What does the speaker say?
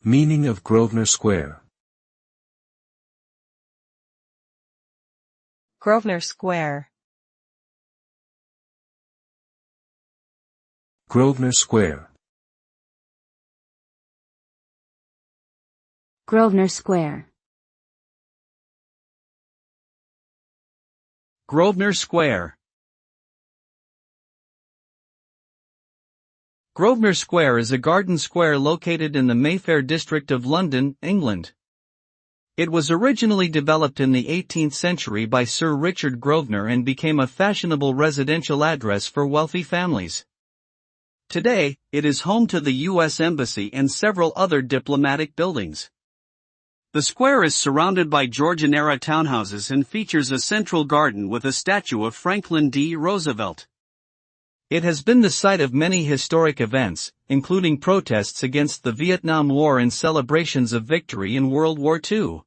Meaning of Grosvenor Square. Grosvenor Square. Grosvenor Square. Grosvenor Square. Grosvenor Square. Grosvenor Square is a garden square located in the Mayfair district of London, England. It was originally developed in the 18th century by Sir Richard Grosvenor and became a fashionable residential address for wealthy families. Today, it is home to the U.S. Embassy and several other diplomatic buildings. The square is surrounded by Georgian-era townhouses and features a central garden with a statue of Franklin D. Roosevelt. It has been the site of many historic events, including protests against the Vietnam War and celebrations of victory in World War II.